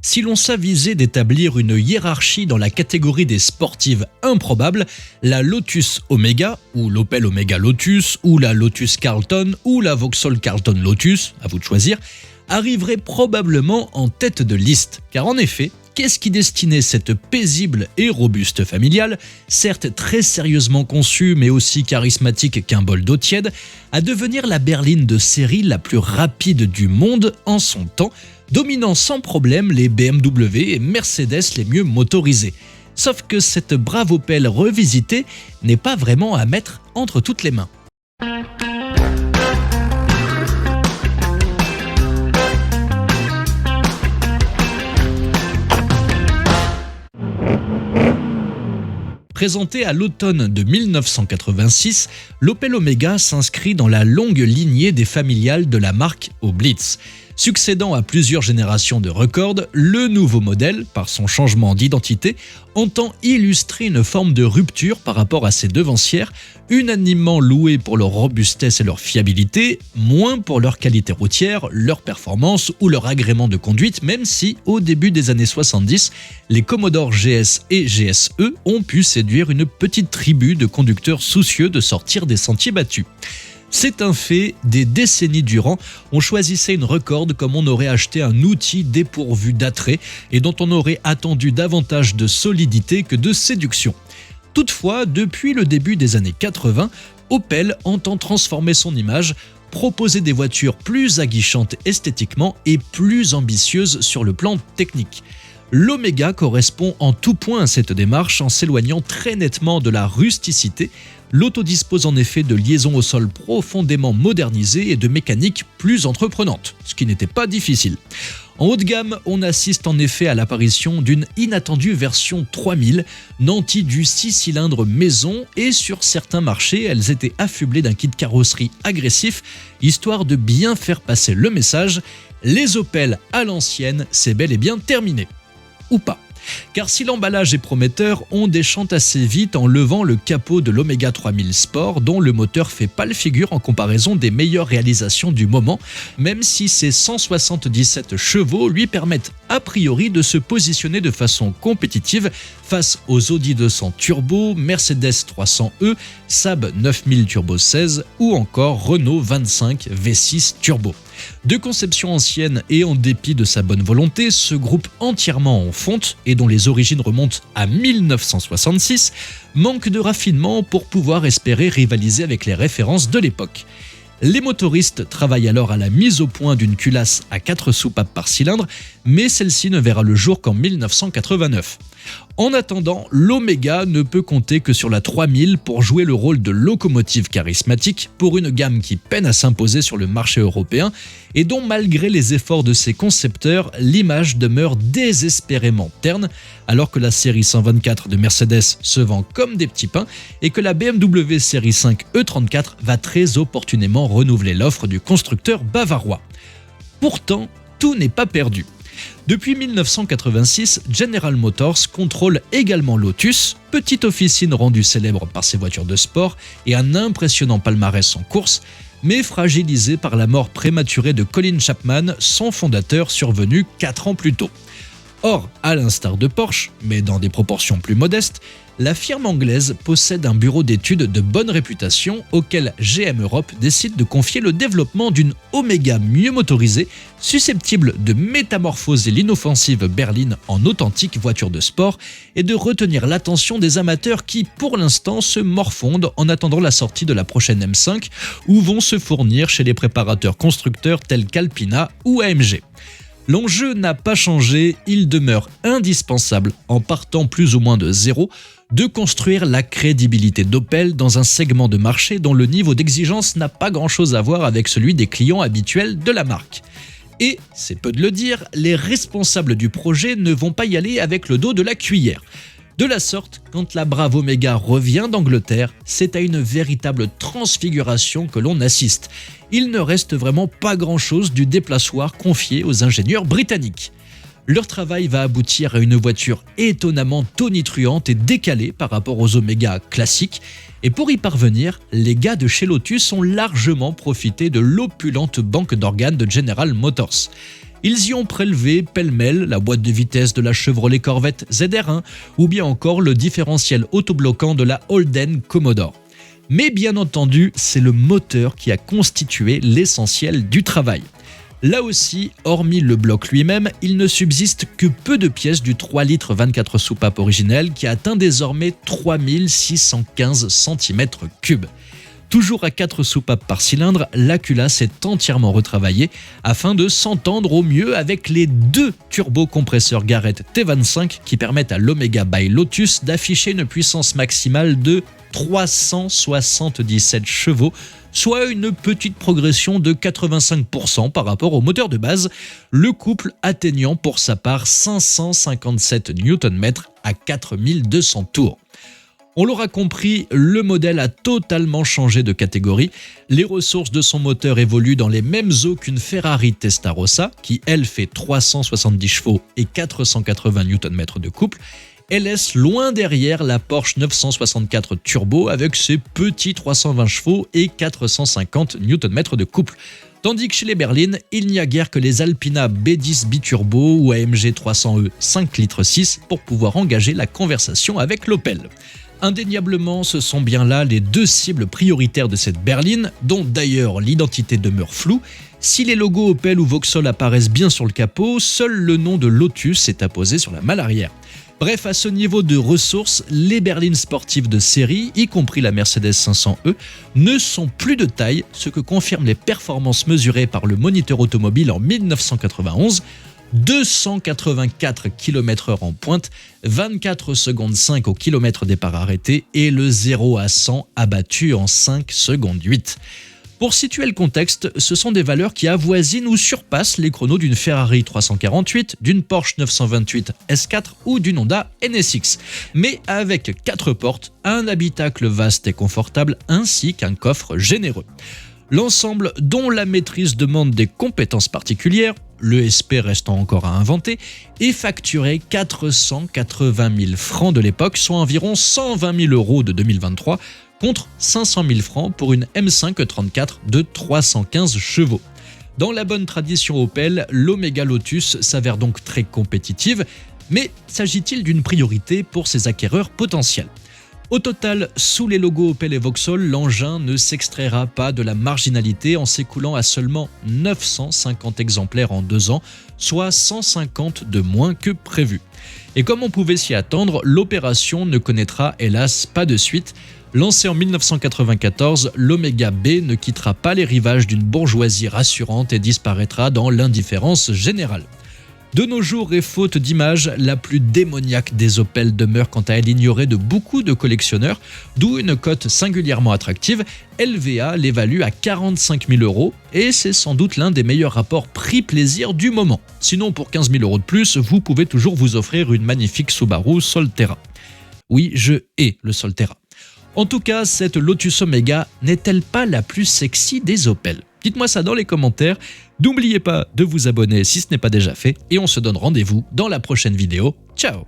Si l'on s'avisait d'établir une hiérarchie dans la catégorie des sportives improbables, la Lotus Omega, ou l'Opel Omega Lotus, ou la Lotus Carlton, ou la Vauxhall Carlton Lotus, à vous de choisir, arriverait probablement en tête de liste. Car en effet, qu'est-ce qui destinait cette paisible et robuste familiale, certes très sérieusement conçue mais aussi charismatique qu'un bol d'eau tiède, à devenir la berline de série la plus rapide du monde en son temps, dominant sans problème les BMW et Mercedes les mieux motorisés. Sauf que cette brave Opel revisitée n'est pas vraiment à mettre entre toutes les mains. Présentée à l'automne de 1986, l'Opel Omega s'inscrit dans la longue lignée des familiales de la marque au Blitz. Succédant à plusieurs générations de records, le nouveau modèle, par son changement d'identité, entend illustrer une forme de rupture par rapport à ses devancières, unanimement louées pour leur robustesse et leur fiabilité, moins pour leur qualité routière, leur performance ou leur agrément de conduite, même si, au début des années 70, les Commodore GS et GSE ont pu séduire une petite tribu de conducteurs soucieux de sortir des sentiers battus. C'est un fait, des décennies durant, on choisissait une Record comme on aurait acheté un outil dépourvu d'attrait et dont on aurait attendu davantage de solidité que de séduction. Toutefois, depuis le début des années 80, Opel entend transformer son image, proposer des voitures plus aguichantes esthétiquement et plus ambitieuses sur le plan technique. L'Omega correspond en tout point à cette démarche en s'éloignant très nettement de la rusticité. L'auto dispose en effet de liaisons au sol profondément modernisées et de mécaniques plus entreprenantes, ce qui n'était pas difficile. En haut de gamme, on assiste en effet à l'apparition d'une inattendue version 3000, nantie du 6 cylindres maison, et sur certains marchés, elles étaient affublées d'un kit carrosserie agressif, histoire de bien faire passer le message « Les Opel à l'ancienne, c'est bel et bien terminé ». Ou pas. Car si l'emballage est prometteur, on déchante assez vite en levant le capot de l'Omega 3000 Sport, dont le moteur fait pâle figure en comparaison des meilleures réalisations du moment, même si ses 177 chevaux lui permettent a priori de se positionner de façon compétitive face aux Audi 200 Turbo, Mercedes 300e, Saab 9000 Turbo 16 ou encore Renault 25 V6 Turbo. De conception ancienne et en dépit de sa bonne volonté, ce groupe entièrement en fonte et dont les origines remontent à 1966 manque de raffinement pour pouvoir espérer rivaliser avec les références de l'époque. Les motoristes travaillent alors à la mise au point d'une culasse à 4 soupapes par cylindre, mais celle-ci ne verra le jour qu'en 1989. En attendant, l'Omega ne peut compter que sur la 3000 pour jouer le rôle de locomotive charismatique pour une gamme qui peine à s'imposer sur le marché européen et dont, malgré les efforts de ses concepteurs, l'image demeure désespérément terne, alors que la série 124 de Mercedes se vend comme des petits pains et que la BMW série 5 E34 va très opportunément renouveler l'offre du constructeur bavarois. Pourtant, tout n'est pas perdu. Depuis 1986, General Motors contrôle également Lotus, petite officine rendue célèbre par ses voitures de sport et un impressionnant palmarès en course, mais fragilisée par la mort prématurée de Colin Chapman, son fondateur survenu 4 ans plus tôt. Or, à l'instar de Porsche, mais dans des proportions plus modestes, la firme anglaise possède un bureau d'études de bonne réputation auquel GM Europe décide de confier le développement d'une Omega mieux motorisée, susceptible de métamorphoser l'inoffensive berline en authentique voiture de sport et de retenir l'attention des amateurs qui, pour l'instant, se morfondent en attendant la sortie de la prochaine M5 ou vont se fournir chez les préparateurs constructeurs tels qu'Alpina ou AMG. L'enjeu n'a pas changé, il demeure indispensable, en partant plus ou moins de zéro, de construire la crédibilité d'Opel dans un segment de marché dont le niveau d'exigence n'a pas grand-chose à voir avec celui des clients habituels de la marque. Et, c'est peu de le dire, les responsables du projet ne vont pas y aller avec le dos de la cuillère. De la sorte, quand la brave Omega revient d'Angleterre, c'est à une véritable transfiguration que l'on assiste. Il ne reste vraiment pas grand-chose du déplaçoir confié aux ingénieurs britanniques. Leur travail va aboutir à une voiture étonnamment tonitruante et décalée par rapport aux Omega classiques. Et pour y parvenir, les gars de chez Lotus ont largement profité de l'opulente banque d'organes de General Motors. Ils y ont prélevé pêle-mêle la boîte de vitesse de la Chevrolet Corvette ZR1 ou bien encore le différentiel autobloquant de la Holden Commodore. Mais bien entendu, c'est le moteur qui a constitué l'essentiel du travail. Là aussi, hormis le bloc lui-même, il ne subsiste que peu de pièces du 3 litres 24 soupapes originel qui atteint désormais 3615 cm3. Toujours à 4 soupapes par cylindre, la culasse est entièrement retravaillée afin de s'entendre au mieux avec les deux turbocompresseurs Garrett T25 qui permettent à l'Omega by Lotus d'afficher une puissance maximale de 377 chevaux, soit une petite progression de 85% par rapport au moteur de base, le couple atteignant pour sa part 557 Nm à 4200 tours. On l'aura compris, le modèle a totalement changé de catégorie. Les ressources de son moteur évoluent dans les mêmes eaux qu'une Ferrari Testarossa, qui elle fait 370 chevaux et 480 Nm de couple, et laisse loin derrière la Porsche 964 Turbo avec ses petits 320 chevaux et 450 Nm de couple. Tandis que chez les berlines, il n'y a guère que les Alpina B10 Biturbo ou AMG 300e 5 litres 6 pour pouvoir engager la conversation avec l'Opel. Indéniablement, ce sont bien là les deux cibles prioritaires de cette berline, dont d'ailleurs l'identité demeure floue. Si les logos Opel ou Vauxhall apparaissent bien sur le capot, seul le nom de Lotus est apposé sur la malle arrière. Bref, à ce niveau de ressources, les berlines sportives de série, y compris la Mercedes 500e, ne sont plus de taille, ce que confirment les performances mesurées par le Moniteur automobile en 1991. 284 km/h en pointe, 24 secondes 5 au kilomètre départ arrêté et le 0 à 100 abattu en 5 secondes 8. Pour situer le contexte, ce sont des valeurs qui avoisinent ou surpassent les chronos d'une Ferrari 348, d'une Porsche 928 S4 ou d'une Honda NSX, mais avec 4 portes, un habitacle vaste et confortable ainsi qu'un coffre généreux. L'ensemble, dont la maîtrise demande des compétences particulières, l'ESP restant encore à inventer, est facturé 480 000 francs de l'époque, soit environ 120 000 € de 2023, contre 500 000 francs pour une M5 34 de 315 chevaux. Dans la bonne tradition Opel, l'Omega Lotus s'avère donc très compétitive, mais s'agit-il d'une priorité pour ses acquéreurs potentiels ? Au total, sous les logos Opel et Vauxhall, l'engin ne s'extraira pas de la marginalité en s'écoulant à seulement 950 exemplaires en 2 ans, soit 150 de moins que prévu. Et comme on pouvait s'y attendre, l'opération ne connaîtra hélas pas de suite. Lancé en 1994, l'Omega B ne quittera pas les rivages d'une bourgeoisie rassurante et disparaîtra dans l'indifférence générale. De nos jours et faute d'image, la plus démoniaque des Opel demeure quant à elle ignorée de beaucoup de collectionneurs, d'où une cote singulièrement attractive. LVA l'évalue à 45 000 € et c'est sans doute l'un des meilleurs rapports prix-plaisir du moment. Sinon, pour 15 000 € de plus, vous pouvez toujours vous offrir une magnifique Subaru Solterra. Oui, je hais le Solterra. En tout cas, cette Lotus Omega n'est-elle pas la plus sexy des Opel ? Dites-moi ça dans les commentaires. N'oubliez pas de vous abonner si ce n'est pas déjà fait et on se donne rendez-vous dans la prochaine vidéo. Ciao!